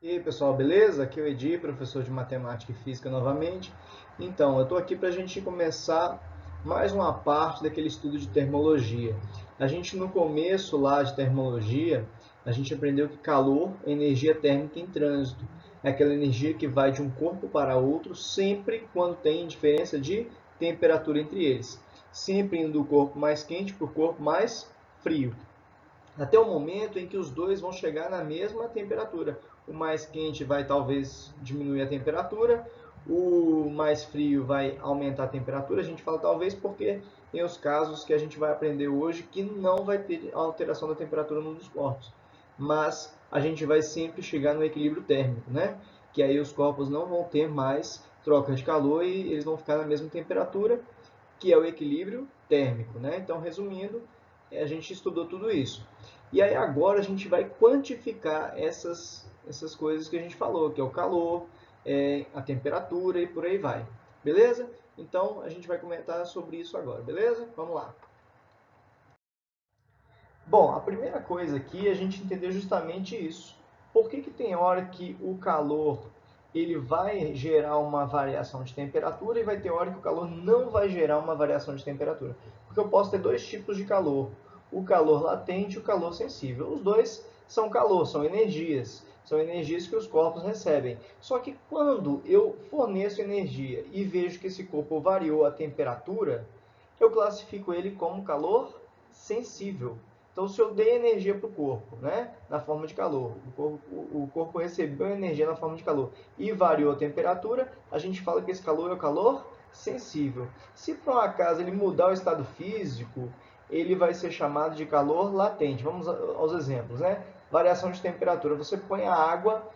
E aí, pessoal, beleza? Aqui é o Edi, professor de matemática e física novamente. Então, eu estou aqui para a gente começar mais uma parte daquele estudo de termologia. A gente, no começo lá de termologia, a gente aprendeu que calor é energia térmica em trânsito. É aquela energia que vai de um corpo para outro sempre quando tem diferença de temperatura entre eles. Sempre indo do corpo mais quente para o corpo mais frio, até o momento em que os dois vão chegar na mesma temperatura. O mais quente vai talvez diminuir a temperatura, o mais frio vai aumentar a temperatura. A gente fala talvez porque tem os casos que a gente vai aprender hoje que não vai ter alteração da temperatura num dos corpos, mas a gente vai sempre chegar no equilíbrio térmico, né? Que aí os corpos não vão ter mais troca de calor e eles vão ficar na mesma temperatura, que é o equilíbrio térmico, né? Então, resumindo, a gente estudou tudo isso. E aí agora a gente vai quantificar essas coisas que a gente falou, que é o calor, a temperatura e por aí vai. Beleza? Então a gente vai comentar sobre isso agora, beleza? Vamos lá. Bom, a primeira coisa aqui é a gente entender justamente isso. Por que que tem hora que o calor ele vai gerar uma variação de temperatura e vai ter hora que o calor não vai gerar uma variação de temperatura? Porque eu posso ter dois tipos de calor, o calor latente e o calor sensível. Os dois são calor, são energias que os corpos recebem. Só que quando eu forneço energia e vejo que esse corpo variou a temperatura, eu classifico ele como calor sensível. Então, se eu dei energia para o corpo, né, na forma de calor, o corpo recebeu energia na forma de calor e variou a temperatura, a gente fala que esse calor é o calor sensível. Se por um acaso ele mudar o estado físico, ele vai ser chamado de calor latente. Vamos aos exemplos, né? Variação de temperatura. Você põe a água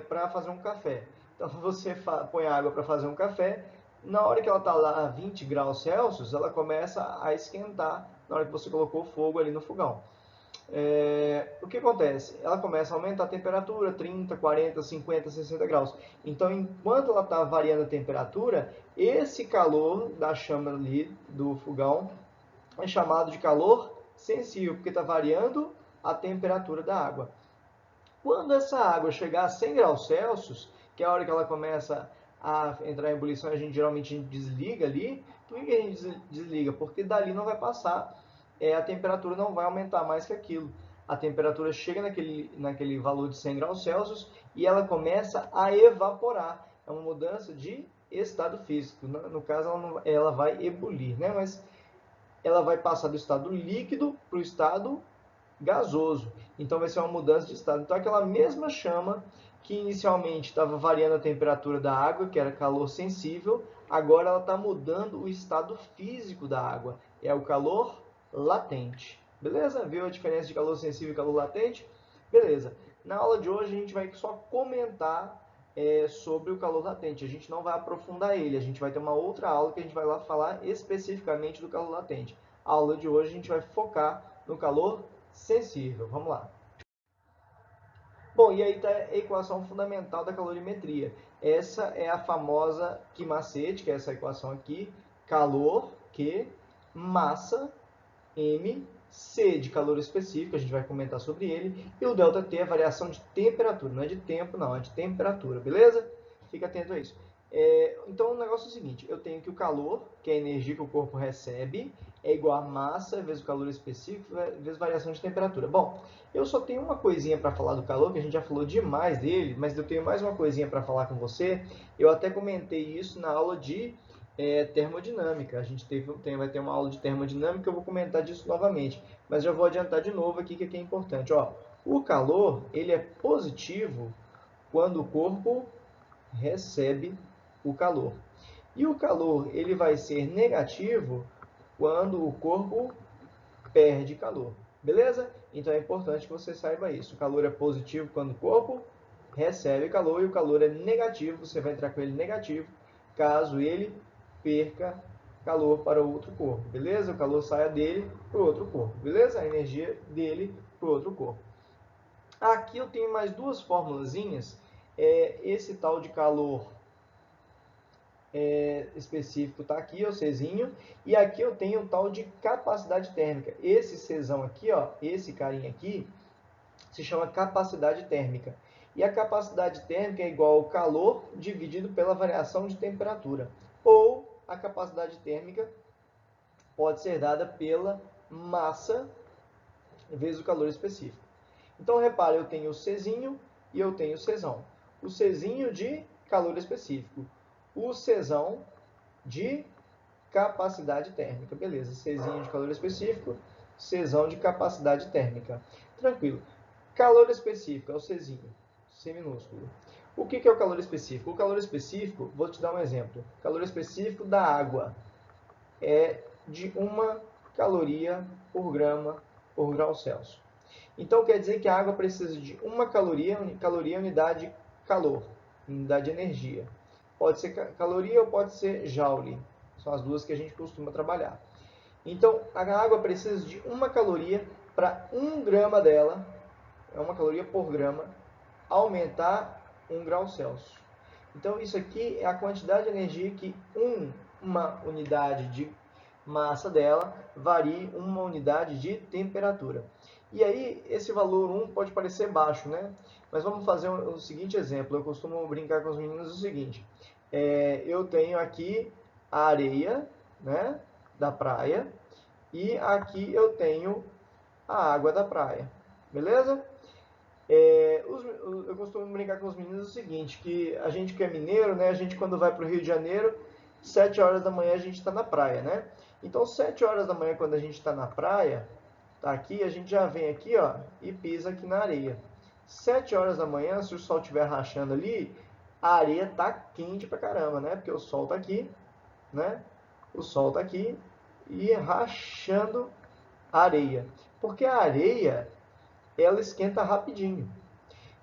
para fazer um café. Então, você põe a água para fazer um café, na hora que ela está lá a 20 graus Celsius, ela começa a esquentar na hora que você colocou o fogo ali no fogão. O que acontece? Ela começa a aumentar a temperatura, 30, 40, 50, 60 graus. Então, enquanto ela está variando a temperatura, esse calor da chama ali do fogão é chamado de calor sensível, porque está variando a temperatura da água. Quando essa água chegar a 100 graus Celsius, que é a hora que ela começa a entrar em ebulição, a gente geralmente desliga ali. Por que a gente desliga? Porque dali não vai passar, a temperatura não vai aumentar mais que aquilo. A temperatura chega naquele valor de 100 graus Celsius e ela começa a evaporar. É uma mudança de estado físico. No caso, ela vai ebulir, né? Mas ela vai passar do estado líquido para o estado gasoso. Então vai ser uma mudança de estado. Então aquela mesma chama que inicialmente estava variando a temperatura da água, que era calor sensível, agora ela está mudando o estado físico da água. É o calor latente. Beleza? Viu a diferença de calor sensível e calor latente? Beleza. Na aula de hoje a gente vai só comentar sobre o calor latente. A gente não vai aprofundar ele. A gente vai ter uma outra aula que a gente vai lá falar especificamente do calor latente. A aula de hoje a gente vai focar no calor sensível. Vamos lá. Bom, e aí está a equação fundamental da calorimetria. Essa é a famosa Q macete, que é essa equação aqui. Calor, Q, massa, M, C de calor específico, a gente vai comentar sobre ele. E o ΔT é a variação de temperatura, não é de tempo não, é de temperatura, beleza? Fica atento a isso. Então o negócio é o seguinte, eu tenho que o calor, que é a energia que o corpo recebe, é igual a massa vezes o calor específico vezes variação de temperatura. Bom, eu só tenho uma coisinha para falar do calor, que a gente já falou demais dele, mas eu tenho mais uma coisinha para falar com você. Eu até comentei isso na aula de termodinâmica. A gente vai ter uma aula de termodinâmica, eu vou comentar disso novamente. Mas já vou adiantar de novo aqui que é importante. Ó, o calor ele é positivo quando o corpo recebe o calor. E o calor ele vai ser negativo quando o corpo perde calor. Beleza? Então é importante que você saiba isso. O calor é positivo quando o corpo recebe calor e o calor é negativo, você vai entrar com ele negativo caso ele perca calor para o outro corpo. Beleza? O calor saia dele para o outro corpo. Beleza? A energia dele para o outro corpo. Aqui eu tenho mais duas formulazinhas. Esse tal de calor específico está aqui, o Czinho, e aqui eu tenho o tal de capacidade térmica. Esse Czão aqui, ó, esse carinha aqui, se chama capacidade térmica. E a capacidade térmica é igual ao calor dividido pela variação de temperatura. Ou a capacidade térmica pode ser dada pela massa vezes o calor específico. Então, repare, eu tenho o Czinho e eu tenho o Czão. O Czinho de calor específico. O Czão de capacidade térmica. Beleza, Czinho de calor específico, Czão de capacidade térmica. Tranquilo. Calor específico é o Czinho, C minúsculo. O que é o calor específico? O calor específico, vou te dar um exemplo. O calor específico da água é de 1 caloria por grama por grau Celsius. Então, quer dizer que a água precisa de 1 caloria unidade calor, unidade de energia. Pode ser caloria ou pode ser joule. São as duas que a gente costuma trabalhar. Então, a água precisa de 1 caloria para 1 grama dela, é 1 caloria por grama, aumentar 1 grau Celsius. Então, isso aqui é a quantidade de energia que uma unidade de massa dela varia 1 unidade de temperatura. E aí, esse valor 1 pode parecer baixo, né? Mas vamos fazer o seguinte exemplo. Eu costumo brincar com os meninos o seguinte. Eu tenho aqui a areia, né, da praia, e aqui eu tenho a água da praia. Beleza? Eu costumo brincar com os meninos o seguinte, que a gente que é mineiro, né, a gente quando vai para o Rio de Janeiro, 7 horas da manhã a gente está na praia, né? Então, 7 horas da manhã, quando a gente está na praia, tá aqui, a gente já vem aqui, ó, e pisa aqui na areia. 7 horas da manhã, se o sol estiver rachando ali, a areia tá quente pra caramba, né? Porque o sol tá aqui, né? O sol tá aqui e rachando a areia. Porque a areia, ela esquenta rapidinho.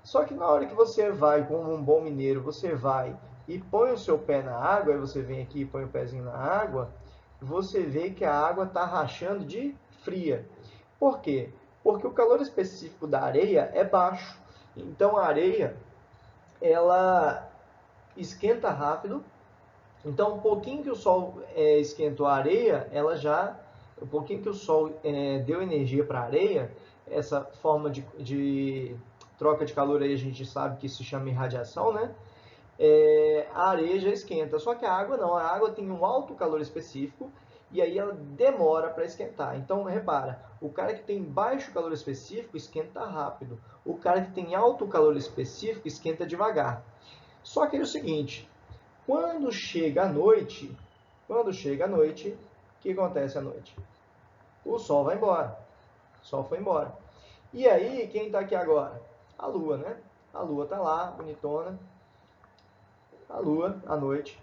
Só que na hora que você vai, como um bom mineiro, você vai e põe o seu pé na água, aí você vem aqui e põe o pezinho na água, você vê que a água está rachando de fria. Por quê? Porque o calor específico da areia é baixo. Então a areia, ela esquenta rápido. Então um pouquinho que o sol esquentou a areia, um pouquinho que o sol deu energia para a areia, essa forma de troca de calor aí a gente sabe que se chama irradiação, né? A areia já esquenta. Só que a água não, a água tem um alto calor específico e aí ela demora para esquentar. Então, repara, o cara que tem baixo calor específico esquenta rápido. O cara que tem alto calor específico esquenta devagar. Só que é o seguinte, quando chega a noite, o que acontece à noite? O sol vai embora. O sol foi embora. E aí, quem está aqui agora? A lua, né? A lua está lá, bonitona. A lua, à noite.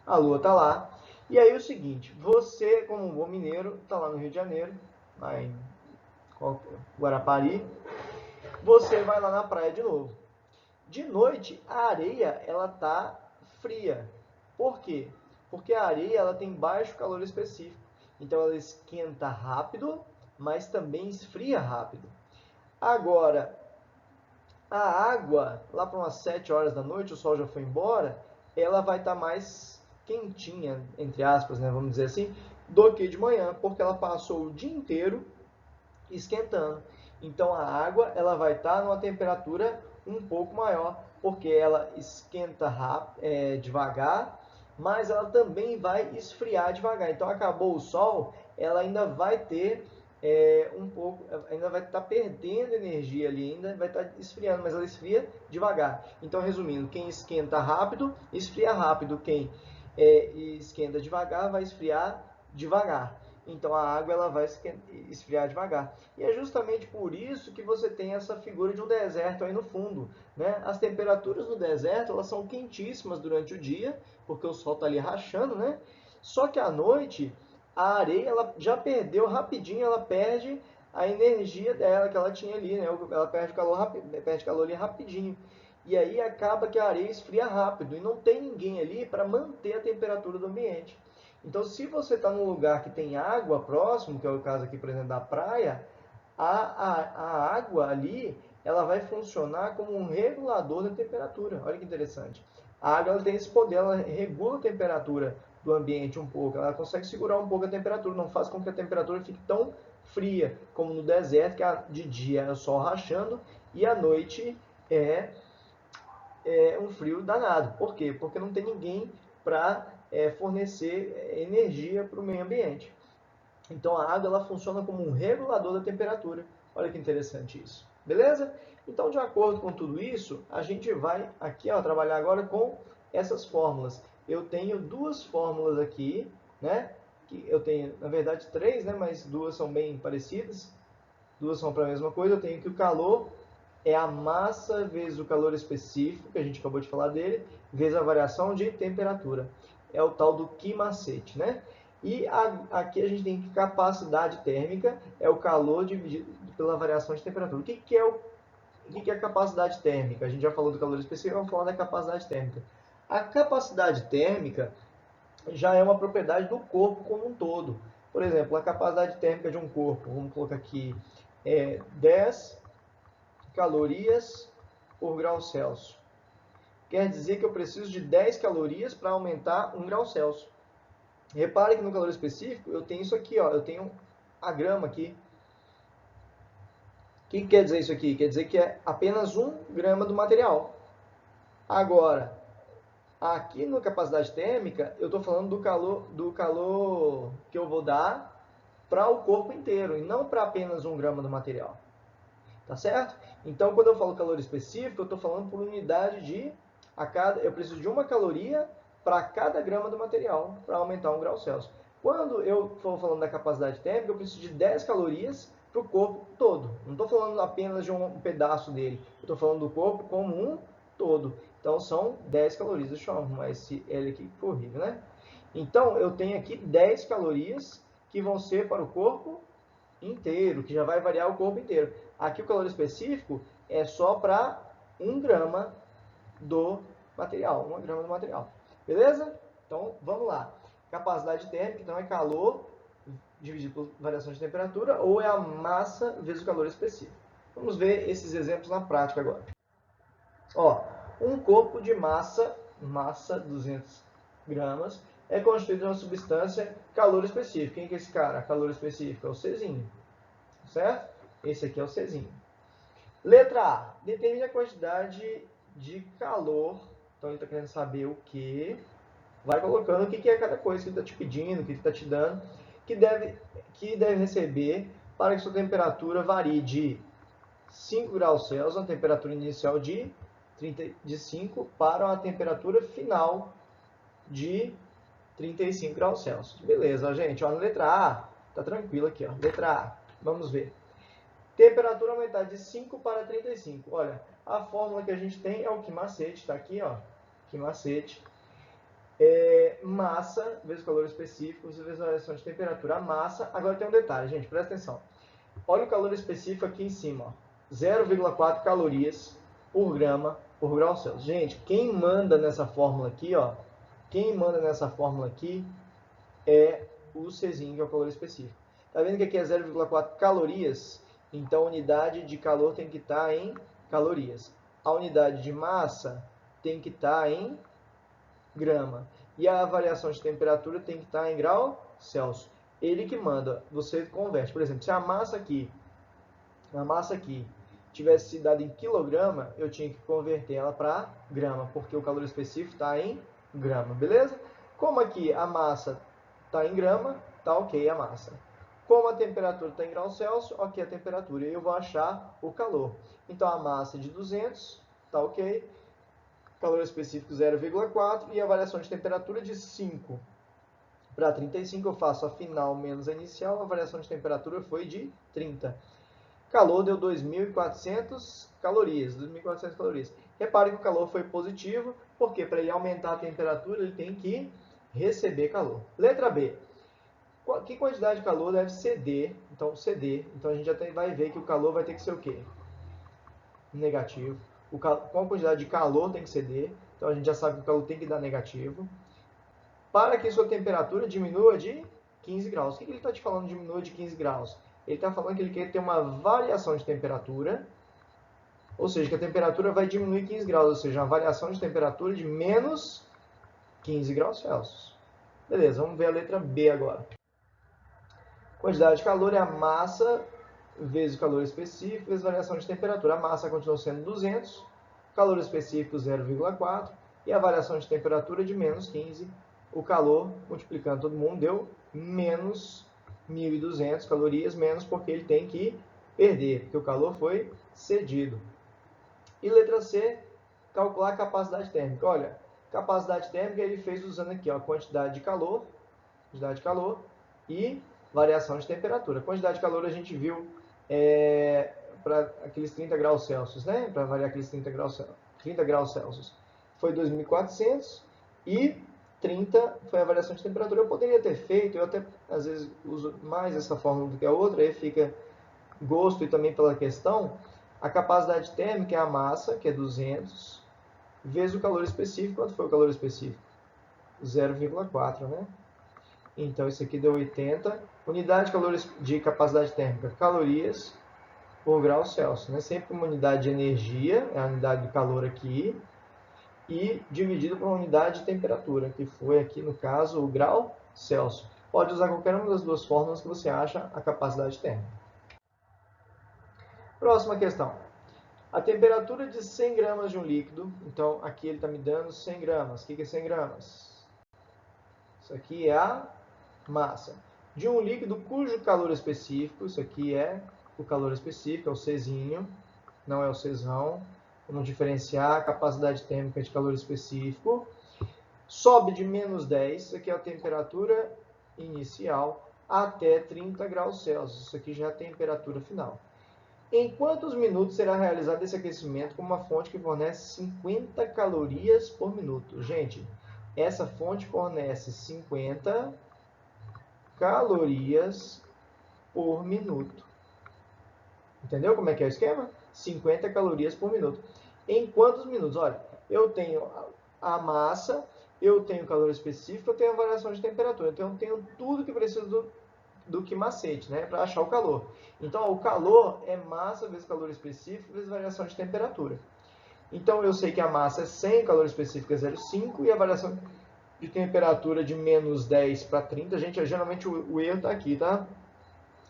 A lua está lá. E aí o seguinte, você, como um bom mineiro, está lá no Rio de Janeiro, lá em Guarapari, você vai lá na praia de novo. De noite, a areia, ela tá fria. Por quê? Porque a areia, ela tem baixo calor específico. Então, ela esquenta rápido, mas também esfria rápido. Agora, a água, lá para umas 7 horas da noite, o sol já foi embora, ela vai estar mais quentinha, entre aspas, né, vamos dizer assim, do que de manhã, porque ela passou o dia inteiro esquentando. Então a água ela vai estar numa temperatura um pouco maior, porque ela esquenta devagar, mas ela também vai esfriar devagar. Então acabou o sol, ela ainda vai ter um pouco, ainda vai estar perdendo energia ali, ainda vai estar esfriando, mas ela esfria devagar. Então resumindo, quem esquenta rápido, esfria rápido. Quem esquenta devagar, vai esfriar devagar. Então a água ela vai esfriar devagar. E é justamente por isso que você tem essa figura de um deserto aí no fundo, né? As temperaturas no deserto elas são quentíssimas durante o dia, porque o sol está ali rachando, né? Só que à noite a areia ela já perdeu rapidinho, ela perde a energia dela que ela tinha ali, né? Ela perde calor ali rapidinho. E aí acaba que a areia esfria rápido e não tem ninguém ali para manter a temperatura do ambiente. Então, se você está num lugar que tem água próximo, que é o caso aqui, por exemplo, da praia, a água ali ela vai funcionar como um regulador da temperatura. Olha que interessante. A água ela tem esse poder, ela regula a temperatura do ambiente um pouco, ela consegue segurar um pouco a temperatura, não faz com que a temperatura fique tão fria como no deserto, que de dia é o sol rachando e à noite é um frio danado. Por quê? Porque não tem ninguém para fornecer energia para o meio ambiente. Então a água ela funciona como um regulador da temperatura. Olha que interessante isso. Beleza? Então, de acordo com tudo isso, a gente vai aqui trabalhar agora com essas fórmulas. Eu tenho duas fórmulas aqui, né? Que eu tenho, na verdade, três, né? Mas duas são bem parecidas. Duas são para a mesma coisa. Eu tenho que o calor é a massa vezes o calor específico, que a gente acabou de falar dele, vezes a variação de temperatura. É o tal do Q macete, né? E aqui a gente tem capacidade térmica, é o calor dividido pela variação de temperatura. O que é a capacidade térmica? A gente já falou do calor específico, vamos falar da capacidade térmica. A capacidade térmica já é uma propriedade do corpo como um todo. Por exemplo, a capacidade térmica de um corpo, vamos colocar aqui, é 10 calorias por grau Celsius. Quer dizer que eu preciso de 10 calorias para aumentar 1 grau Celsius. Repare que no calor específico eu tenho isso aqui, eu tenho a grama aqui. O que quer dizer isso aqui? Quer dizer que é apenas 1 grama do material. Agora, aqui na capacidade térmica, eu estou falando do calor que eu vou dar para o corpo inteiro, e não para apenas 1 grama do material. Tá certo? Então, quando eu falo calor específico, eu estou falando por unidade de... eu preciso de 1 caloria para cada grama do material para aumentar 1 grau Celsius. Quando eu estou falando da capacidade térmica, eu preciso de 10 calorias para o corpo todo. Não estou falando apenas de um pedaço dele. Eu estou falando do corpo como um todo. Então, são 10 calorias. Deixa eu arrumar esse L aqui, que foi horrível, né? Então, eu tenho aqui 10 calorias que vão ser para o corpo inteiro, que já vai variar o corpo inteiro. Aqui o calor específico é só para 1 grama do material, 1 grama do material. Beleza? Então, vamos lá. Capacidade térmica, então, é calor dividido por variação de temperatura, ou é a massa vezes o calor específico. Vamos ver esses exemplos na prática agora. Um corpo de massa 200 gramas, é constituído de uma substância calor específico. Quem que é esse cara? Calor específico é o Czinho. Certo? Esse aqui é o Czinho. Letra A. Determine a quantidade de calor. Então, ele está querendo saber o que. Vai colocando o que é cada coisa que ele está te pedindo, o que ele está te dando, que deve receber para que sua temperatura varie de 5 graus Celsius, a temperatura inicial de 5, para uma temperatura final de 35 graus Celsius. Beleza, gente. Na letra A, tá tranquilo aqui. Letra A. Vamos ver. Temperatura aumentar de 5 para 35. Olha, a fórmula que a gente tem é o Q macete, está aqui, Q macete. Massa vezes calor específico vezes a variação de temperatura. A massa. Agora tem um detalhe, gente, presta atenção. Olha o calor específico aqui em cima, 0,4 calorias por grama por grau Celsius. Gente, quem manda nessa fórmula aqui, é o Czinho, que é o calor específico. Tá vendo que aqui é 0,4 calorias? Então, a unidade de calor tem que estar em calorias. A unidade de massa tem que estar em grama. E a variação de temperatura tem que estar em grau Celsius. Ele que manda, você converte. Por exemplo, se a massa aqui tivesse sido dada em quilograma, eu tinha que converter ela para grama, porque o calor específico está em grama, beleza? Como aqui a massa está em grama, tá ok a massa. Como a temperatura está em graus Celsius, ok a temperatura. E eu vou achar o calor. Então, a massa de 200, tá ok. Calor específico 0,4 e a variação de temperatura de 5 para 35, eu faço a final menos a inicial, a variação de temperatura foi de 30. Calor deu 2.400 calorias, 2.400 calorias. Repare que o calor foi positivo, porque para ele aumentar a temperatura, ele tem que receber calor. Letra B. Que quantidade de calor deve ceder? Então, ceder. Então, a gente já vai ver que o calor vai ter que ser o quê? Negativo. Qual quantidade de calor tem que ceder? Então, a gente já sabe que o calor tem que dar negativo. Para que sua temperatura diminua de 15 graus. O que ele está te falando de diminua de 15 graus? Ele está falando que ele quer ter uma variação de temperatura, ou seja, que a temperatura vai diminuir 15 graus, ou seja, uma variação de temperatura de menos 15 graus Celsius. Beleza, vamos ver a letra B agora. Quantidade de calor é a massa vezes o calor específico, vezes a variação de temperatura. A massa continuou sendo 200, calor específico 0,4 e a variação de temperatura de menos 15. O calor, multiplicando todo mundo, deu menos 1.200 calorias, menos porque ele tem que perder, porque o calor foi cedido. E letra C, calcular a capacidade térmica. Olha, capacidade térmica ele fez usando aqui a quantidade de calor e variação de temperatura. A quantidade de calor a gente viu para aqueles 30 graus Celsius, né? Para variar aqueles 30 graus Celsius. Foi 2.400 e 30 foi a variação de temperatura. Eu poderia ter feito, eu até às vezes uso mais essa fórmula do que a outra, aí fica gosto e também pela questão. A capacidade térmica é a massa, que é 200, vezes o calor específico. Quanto foi o calor específico? 0,4, né? Então, isso aqui deu 80. Unidade de capacidade térmica, calorias por grau Celsius. Né? Sempre uma unidade de energia, é a unidade de calor aqui, e dividido por uma unidade de temperatura, que foi aqui, no caso, o grau Celsius. Pode usar qualquer uma das duas fórmulas que você acha a capacidade térmica. Próxima questão. A temperatura de 100 gramas de um líquido, então aqui ele está me dando 100 gramas. O que é 100 gramas? Isso aqui é a massa. De um líquido cujo calor específico, isso aqui é o calor específico, é o Czinho, não é o Czão. Vamos diferenciar a capacidade térmica de calor específico. Sobe de menos 10, isso aqui é a temperatura inicial, até 30 graus Celsius. Isso aqui já é a temperatura final. Em quantos minutos será realizado esse aquecimento com uma fonte que fornece 50 calorias por minuto? Gente, essa fonte fornece 50 calorias por minuto. Entendeu como é que é o esquema? 50 calorias por minuto. Em quantos minutos? Olha, eu tenho a massa, eu tenho o calor específico, eu tenho a variação de temperatura. Então, eu tenho tudo que preciso do que macete, né, para achar o calor. Então, o calor é massa vezes calor específico vezes variação de temperatura. Então, eu sei que a massa é 100, o calor específico é 0,5 e a variação de temperatura de menos 10 para 30. Gente, geralmente o erro está aqui, tá?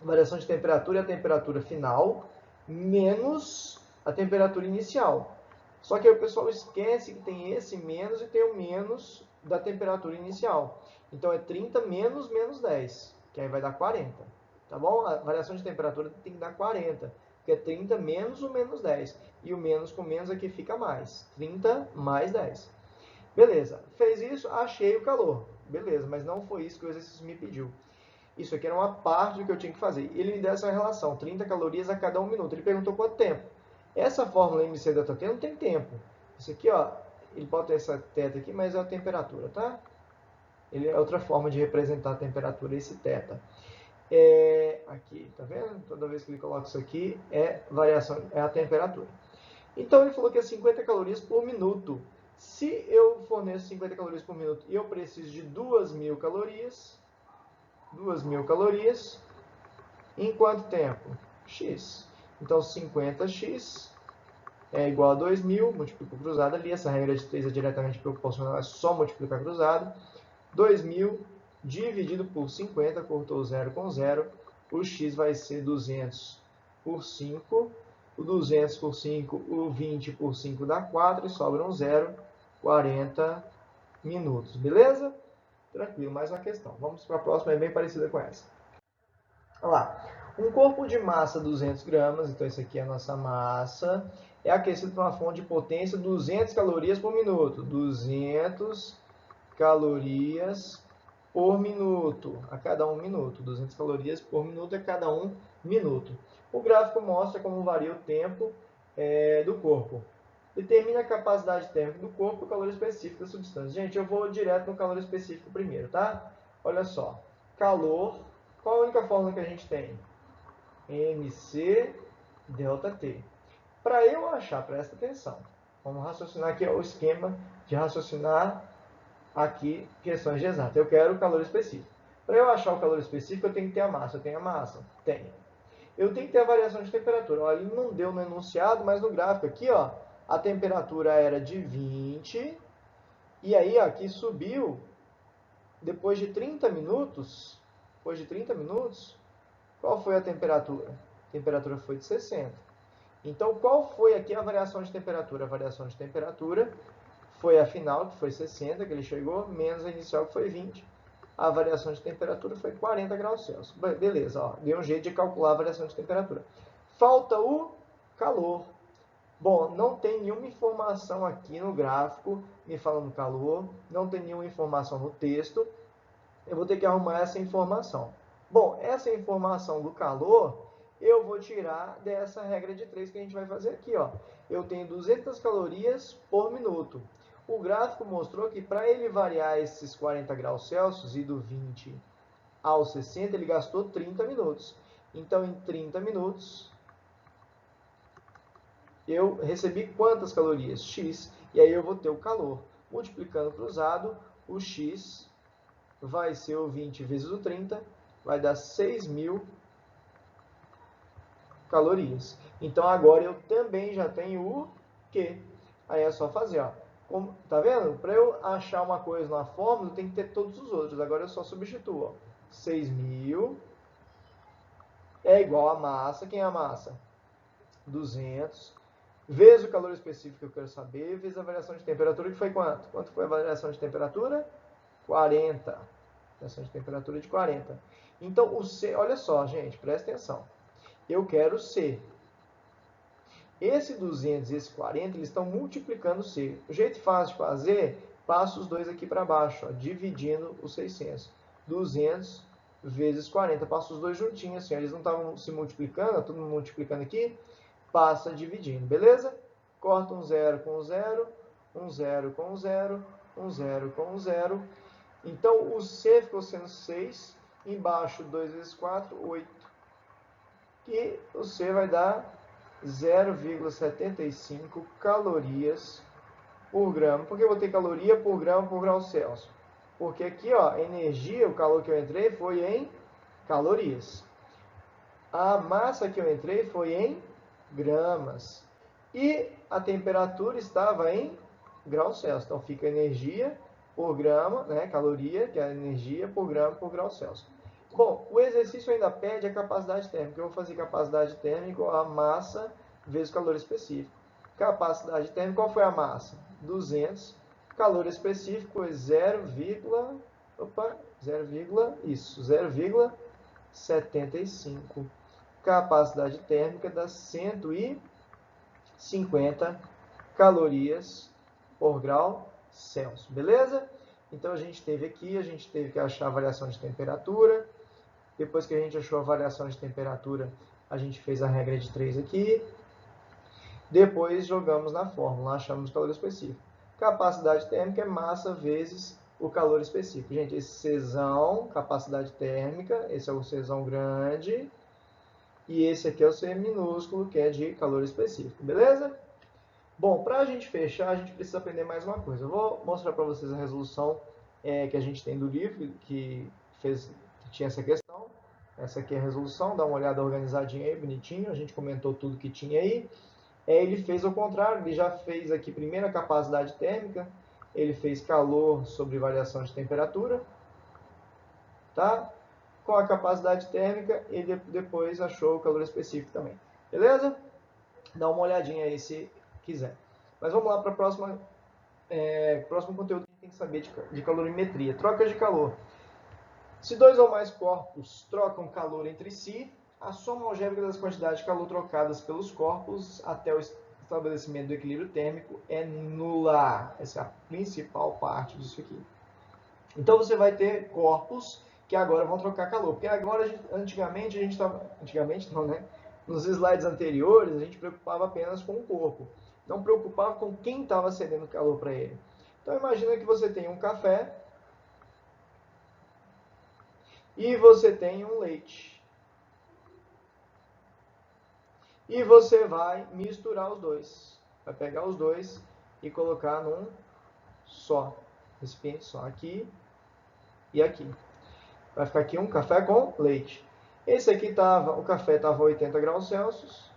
A variação de temperatura é a temperatura final menos a temperatura inicial. Só que aí o pessoal esquece que tem esse menos e tem o menos da temperatura inicial. Então, é 30 menos menos 10. Que aí vai dar 40, tá bom? A variação de temperatura tem que dar 40, porque é 30 menos o menos 10. E o menos com menos aqui fica mais. 30 mais 10. Beleza, fez isso, achei o calor. Beleza, mas não foi isso que o exercício me pediu. Isso aqui era uma parte do que eu tinha que fazer. Ele me deu essa relação, 30 calorias a cada 1 minuto. Ele perguntou quanto tempo. Essa fórmula MC ΔT não tem tempo. Isso aqui, ó, ele bota essa θ aqui, mas é a temperatura, tá? Ele é outra forma de representar a temperatura, esse θ. Aqui, tá vendo? Toda vez que ele coloca isso aqui, é a temperatura. Então, ele falou que é 50 calorias por minuto. Se eu forneço 50 calorias por minuto e eu preciso de 2.000 calorias, em quanto tempo? X. Então, 50x é igual a 2.000, multiplico cruzado ali, essa regra de 3 é diretamente proporcional, é só multiplicar cruzado. 2.000 dividido por 50, cortou 0 com 0, o x vai ser 200 por 5, o 200 por 5, o 20 por 5 dá 4, e sobra um 0, 40 minutos, beleza? Tranquilo, mais uma questão. Vamos para a próxima, é bem parecida com essa. Olha lá. Um corpo de massa 200 gramas, então isso aqui é a nossa massa, é aquecido por uma fonte de potência 200 calorias por minuto. 200 calorias por minuto, a cada 1 minuto. 200 calorias por minuto a cada 1 minuto. O gráfico mostra como varia o tempo do corpo. Determina a capacidade térmica do corpo e o calor específico da substância. Gente, eu vou direto no calor específico primeiro, tá? Olha só. Calor. Qual a única fórmula que a gente tem? MC ΔT. Para eu achar, presta atenção. Vamos raciocinar aqui o esquema de raciocinar aqui questões de exato. Eu quero o calor específico. Para eu achar o calor específico, eu tenho que ter a massa. Eu tenho a massa? Tenho. Eu tenho que ter a variação de temperatura. Olha, ele não deu no enunciado, mas no gráfico aqui, ó, a temperatura era de 20, e aí ó, aqui subiu, depois de 30 minutos, qual foi a temperatura? temperatura foi de 60. Então, qual foi aqui a variação de temperatura? A variação de temperatura foi a final, que foi 60, que ele chegou, menos a inicial, que foi 20. A variação de temperatura foi 40 graus Celsius. Beleza, ó, deu um jeito de calcular a variação de temperatura. Falta o calor. Bom, não tem nenhuma informação aqui no gráfico me falando calor, não tem nenhuma informação no texto. Eu vou ter que arrumar essa informação. Bom, essa informação do calor eu vou tirar dessa regra de 3 que a gente vai fazer aqui, ó. Eu tenho 200 calorias por minuto. O gráfico mostrou que para ele variar esses 40 graus Celsius e do 20 ao 60, ele gastou 30 minutos. Então, em 30 minutos, eu recebi quantas calorias? X. E aí eu vou ter o calor. Multiplicando cruzado, o X vai ser o 20 vezes o 30, vai dar 6.000 calorias. Então, agora eu também já tenho o Q. Aí é só fazer, ó. Como, tá vendo? Para eu achar uma coisa na fórmula, tem que ter todos os outros. Agora eu só substituo, ó. 6.000 é igual a massa. Quem é a massa? 200. Vezes o calor específico que eu quero saber, vezes a variação de temperatura, que foi quanto? Quanto foi a variação de temperatura? 40. Variação de temperatura de 40. Então, o C, olha só, gente, presta atenção. Eu quero C. Esse 200 e esse 40, eles estão multiplicando o C. O jeito fácil de fazer, passa os dois aqui para baixo, ó, dividindo os 600. 200 vezes 40. Passa os dois juntinhos, assim, ó, eles não estavam se multiplicando, todo mundo multiplicando aqui, passa dividindo, beleza? Corta um zero com um zero, um zero com um zero, um zero com um zero. Então, o C ficou sendo 6, embaixo 2 vezes 4, 8. E o C vai dar 0,75 calorias por grama. Por que eu botei caloria por grama por grau Celsius? Porque aqui, ó, energia, o calor que eu entrei foi em calorias. A massa que eu entrei foi em gramas. E a temperatura estava em graus Celsius. Então, fica energia por grama, né, caloria, que é a energia por grama por grau Celsius. Bom, o exercício ainda pede a capacidade térmica. Eu vou fazer capacidade térmica igual a massa vezes calor específico. Capacidade térmica, qual foi a massa? 200. Calor específico é 0,75. Capacidade térmica dá 150 calorias por grau Celsius. Beleza? Então, a gente teve que achar a variação de temperatura. Depois que a gente achou a variação de temperatura, a gente fez a regra de 3 aqui. Depois jogamos na fórmula, achamos o calor específico. Capacidade térmica é massa vezes o calor específico. Gente, esse Czão, capacidade térmica, esse é o Czão grande. E esse aqui é o C minúsculo, que é de calor específico. Beleza? Bom, para a gente fechar, a gente precisa aprender mais uma coisa. Eu vou mostrar para vocês a resolução que a gente tem do livro, que tinha essa questão. Essa aqui é a resolução, dá uma olhada organizadinha aí, bonitinho. A gente comentou tudo que tinha aí. Ele fez ao contrário, ele já fez aqui primeiro a capacidade térmica, ele fez calor sobre variação de temperatura, tá? Com a capacidade térmica, ele depois achou o calor específico também. Beleza? Dá uma olhadinha aí se quiser. Mas vamos lá para o próximo conteúdo que a gente tem que saber de calorimetria. Trocas de calor. Se dois ou mais corpos trocam calor entre si, a soma algébrica das quantidades de calor trocadas pelos corpos até o estabelecimento do equilíbrio térmico é nula. Essa é a principal parte disso aqui. Então, você vai ter corpos que agora vão trocar calor. Porque agora, antigamente não, né? Nos slides anteriores, a gente preocupava apenas com o corpo. Não preocupava com quem estava cedendo calor para ele. Então, imagina que você tem um café e você tem um leite. E você vai misturar os dois. Vai pegar os dois e colocar num só. Recipiente só. Aqui e aqui. Vai ficar aqui um café com leite. Esse aqui o café estava a 80 graus Celsius.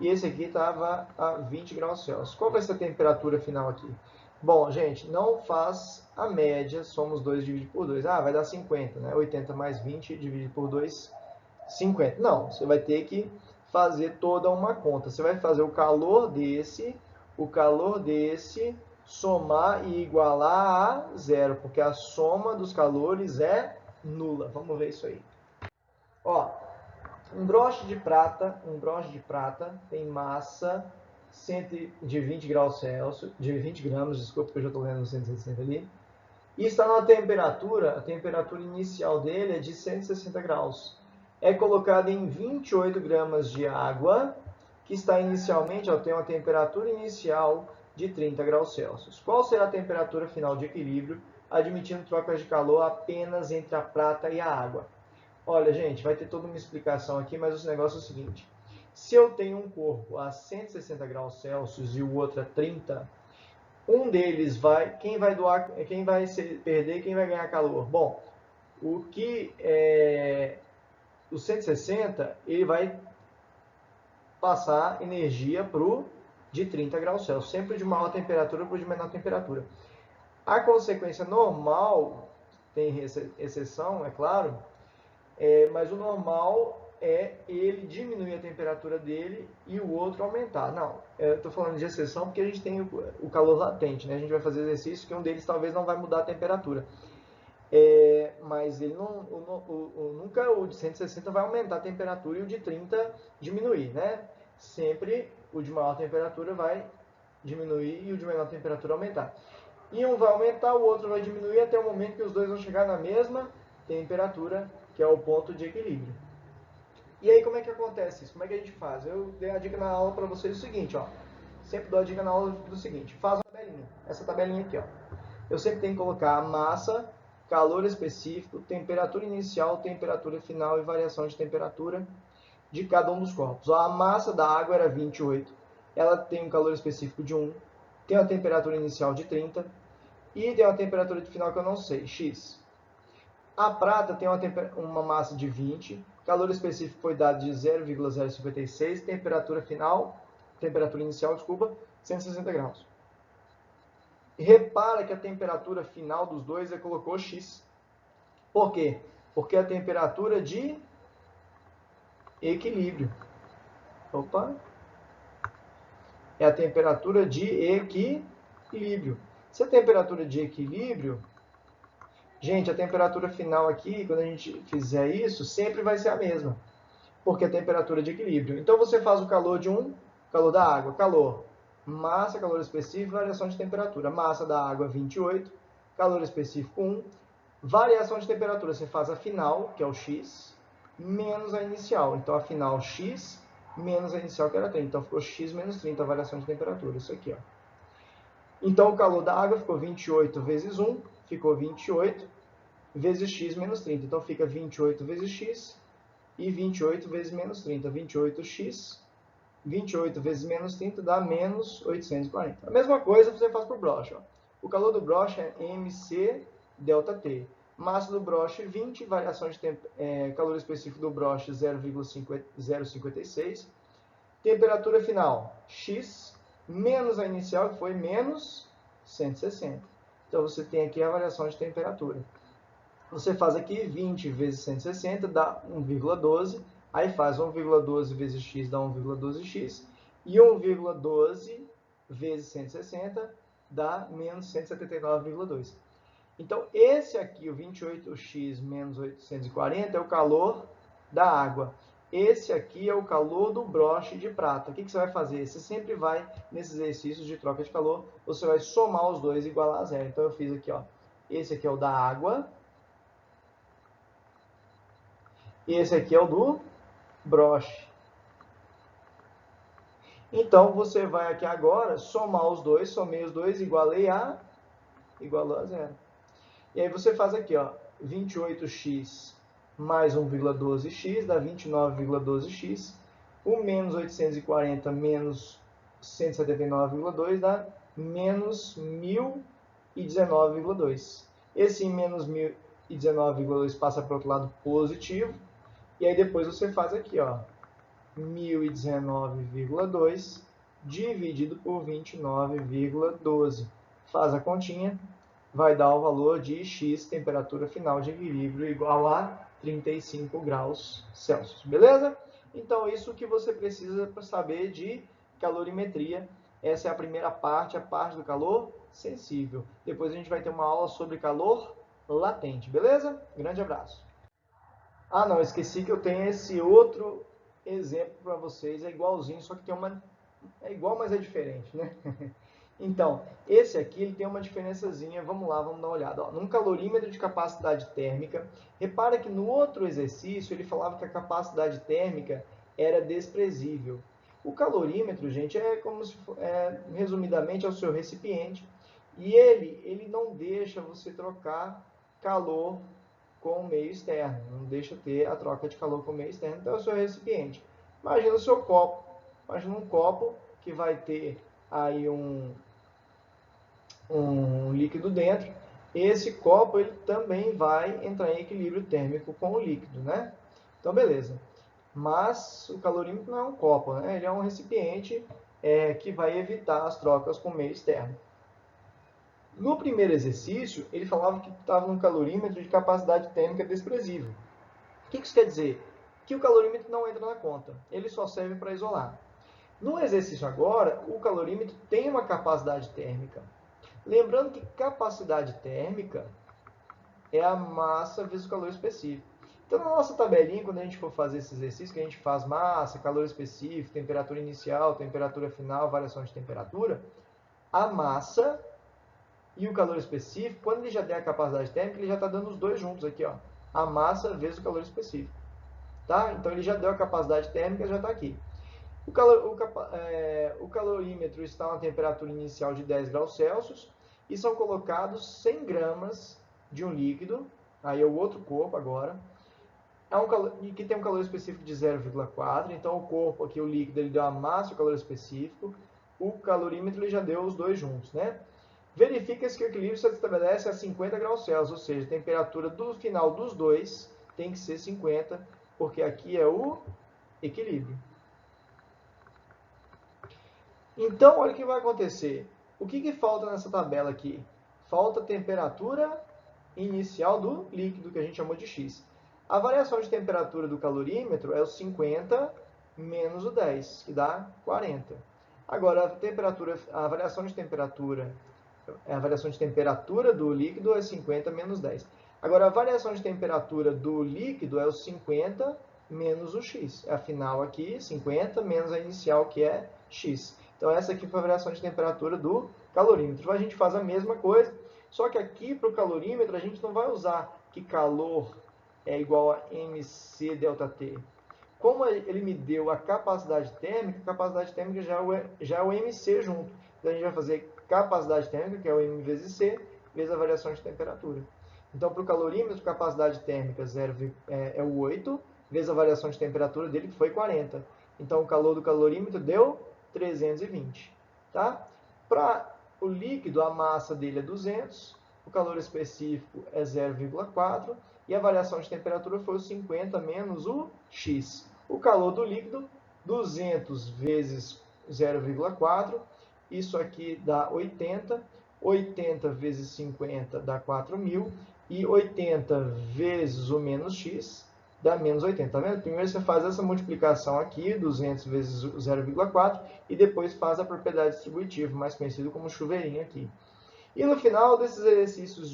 E esse aqui estava a 20 graus Celsius. Qual vai ser a temperatura final aqui? Bom, gente, não faz a média. Somos 2 dividido por 2. Ah, vai dar 50, né? 80 mais 20 dividido por 2 50. Não, você vai ter que fazer toda uma conta. Você vai fazer o calor desse, somar e igualar a zero, porque a soma dos calores é nula. Vamos ver isso aí. Ó, um broche de prata tem massa de 20 graus Celsius, de 20 gramas, desculpa, porque eu já estou lendo 160 ali. E está na temperatura, a temperatura inicial dele é de 160 graus. É colocado em 28 gramas de água, que está inicialmente, ó, tem uma temperatura inicial de 30 graus Celsius. Qual será a temperatura final de equilíbrio, admitindo trocas de calor apenas entre a prata e a água? Olha, gente, vai ter toda uma explicação aqui, mas o negócio é o seguinte. Se eu tenho um corpo a 160 graus Celsius e o outro a 30, um deles vai, quem vai perder e quem vai ganhar calor? Bom, o 160, ele vai passar energia de 30 graus Celsius, sempre de maior temperatura para o de menor temperatura. A consequência normal, tem exceção, é claro, mas o normal é ele diminuir a temperatura dele e o outro aumentar. Não, eu estou falando de exceção porque a gente tem o calor latente, né? A gente vai fazer exercício que um deles talvez não vai mudar a temperatura. Mas ele nunca o de 160 vai aumentar a temperatura e o de 30 diminuir, né? Sempre o de maior temperatura vai diminuir e o de menor temperatura aumentar. E um vai aumentar, o outro vai diminuir até o momento que os dois vão chegar na mesma temperatura, que é o ponto de equilíbrio. E aí como é que acontece isso? Como é que a gente faz? Eu dei a dica na aula para vocês o seguinte, ó. Sempre dou a dica na aula do seguinte, faz uma tabelinha. Essa tabelinha aqui, ó. Eu sempre tenho que colocar a massa, calor específico, temperatura inicial, temperatura final e variação de temperatura de cada um dos corpos. Ó, a massa da água era 28, ela tem um calor específico de 1, tem uma temperatura inicial de 30 e tem uma temperatura de final que eu não sei, X. A prata tem uma massa de 20, calor específico foi dado de 0,056, temperatura inicial, 160 graus. E repara que a temperatura final dos dois colocou X. Por quê? Porque a temperatura de equilíbrio. Opa! É a temperatura de equilíbrio. Se a temperatura de equilíbrio, gente, a temperatura final aqui, quando a gente fizer isso, sempre vai ser a mesma, porque é a temperatura de equilíbrio. Então você faz o calor calor da água, calor, massa, calor específico, variação de temperatura. Massa da água 28, calor específico 1, variação de temperatura, você faz a final, que é o X, menos a inicial. Então a final X menos a inicial, que era 30. Então ficou X menos 30 a variação de temperatura, isso aqui, ó. Então o calor da água ficou 28 vezes 1, ficou 28 vezes X menos 30. Então fica 28 vezes X e 28 vezes menos 30. 28x, 28 vezes menos 30 dá menos 840. A mesma coisa você faz para o broche. Ó. O calor do broche é MC delta T. Massa do broche 20, variação de calor específico do broche 0,056. Temperatura final X menos a inicial, que foi menos 160. Então você tem aqui a variação de temperatura. Você faz aqui 20 vezes 160 dá 1,12. Aí faz 1,12 vezes x dá 1,12x. E 1,12 vezes 160 dá menos 179,2. Então, esse aqui, o 28x menos 840, é o calor da água. Esse aqui é o calor do broche de prata. O que você vai fazer? Você sempre vai, nesses exercícios de troca de calor, você vai somar os dois e igualar a zero. Então, eu fiz aqui, ó. Esse aqui é o da água. E esse aqui é o do broche. Então, você vai aqui agora somar os dois, somei os dois, igualou a zero. E aí você faz aqui, ó, 28x mais 1,12x dá 29,12x. O menos 840 menos 179,2 dá menos 1019,2. Esse menos 1019,2 passa para o outro lado positivo. E aí depois você faz aqui, ó, 1019,2 dividido por 29,12. Faz a continha, vai dar o valor de x, temperatura final de equilíbrio, igual a 35 graus Celsius, beleza? Então, isso que você precisa para saber de calorimetria. Essa é a primeira parte, a parte do calor sensível. Depois a gente vai ter uma aula sobre calor latente, beleza? Grande abraço. Ah, não, esqueci que eu tenho esse outro exemplo para vocês, é igualzinho, só que tem uma... é igual, mas é diferente, né? Então, esse aqui ele tem uma diferençazinha, vamos lá, vamos dar uma olhada. Ó, num calorímetro de capacidade térmica, repara que no outro exercício ele falava que a capacidade térmica era desprezível. O calorímetro, gente, é como se, resumidamente, é o seu recipiente, e ele não deixa você trocar calor com o meio externo, não deixa ter a troca de calor com o meio externo, então é o seu recipiente. Imagina o seu copo, imagina um copo que vai ter aí um líquido dentro, esse copo ele também vai entrar em equilíbrio térmico com o líquido, né? Então, beleza. Mas o calorímetro não é um copo, né? Ele é um recipiente que vai evitar as trocas com o meio externo. No primeiro exercício, ele falava que estava num calorímetro de capacidade térmica desprezível. O que isso quer dizer? Que o calorímetro não entra na conta, ele só serve para isolar. No exercício agora, o calorímetro tem uma capacidade térmica. Lembrando que capacidade térmica é a massa vezes o calor específico. Então, na nossa tabelinha, quando a gente for fazer esse exercício, que a gente faz massa, calor específico, temperatura inicial, temperatura final, variação de temperatura, a massa e o calor específico, quando ele já der a capacidade térmica, ele já está dando os dois juntos aqui, ó. A massa vezes o calor específico. Tá? Então, ele já deu a capacidade térmica, já está aqui. O calorímetro está a uma temperatura inicial de 10 graus Celsius e são colocados 100 gramas de um líquido, aí é o outro corpo agora, que tem um calor específico de 0,4, então o corpo aqui, o líquido, ele deu a massa e o calor específico, o calorímetro ele já deu os dois juntos, né? Verifica-se que o equilíbrio se estabelece a 50 graus Celsius, ou seja, a temperatura do final dos dois tem que ser 50, porque aqui é o equilíbrio. Então, olha o que vai acontecer. O que falta nessa tabela aqui? Falta a temperatura inicial do líquido, que a gente chamou de X. A variação de temperatura do calorímetro é o 50 menos o 10, que dá 40. Agora, a variação de temperatura do líquido é 50 menos 10. Agora, a variação de temperatura do líquido é o 50 menos o X. É a final aqui, 50 menos a inicial, que é X. Então, essa aqui foi a variação de temperatura do calorímetro. A gente faz a mesma coisa, só que aqui para o calorímetro a gente não vai usar que calor é igual a MC ΔT. Como ele me deu a capacidade térmica já é o MC junto. Então, a gente vai fazer capacidade térmica, que é o M vezes C, vezes a variação de temperatura. Então, para o calorímetro, capacidade térmica é o 8, vezes a variação de temperatura dele, que foi 40. Então, o calor do calorímetro deu 320. Tá? Para o líquido, a massa dele é 200, o calor específico é 0,4 e a variação de temperatura foi o 50 menos o X. O calor do líquido, 200 vezes 0,4, isso aqui dá 80, 80 vezes 50 dá 4.000 e 80 vezes o menos X dá menos 80, tá vendo? Primeiro você faz essa multiplicação aqui, 200 vezes 0,4, e depois faz a propriedade distributiva, mais conhecido como chuveirinho aqui. E no final desses exercícios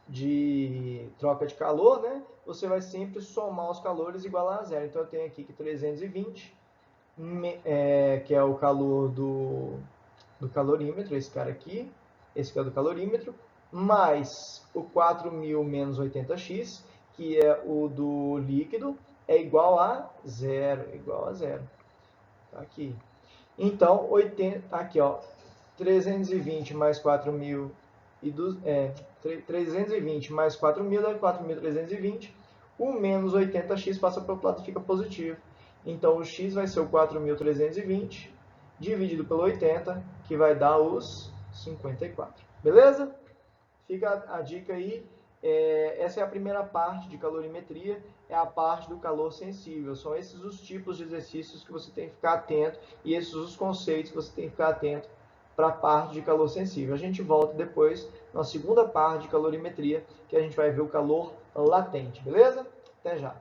de troca de calor, né, você vai sempre somar os calores e igualar a zero. Então eu tenho aqui que 320, que é o calor do calorímetro, esse cara aqui, esse que é do calorímetro, mais o 4.000 menos 80x, que é o do líquido, é igual a zero, Tá aqui. Então, 80, aqui, ó, 320 mais 4.000 320 mais 4.000 dá 4.320. O menos 80x passa para o lado e fica positivo. Então, o x vai ser o 4.320 dividido pelo 80, que vai dar os 54. Beleza? Fica a dica aí. Essa é a primeira parte de calorimetria, é a parte do calor sensível. São esses os tipos de exercícios que você tem que ficar atento e esses os conceitos que você tem que ficar atento para a parte de calor sensível. A gente volta depois na segunda parte de calorimetria, que a gente vai ver o calor latente, beleza? Até já!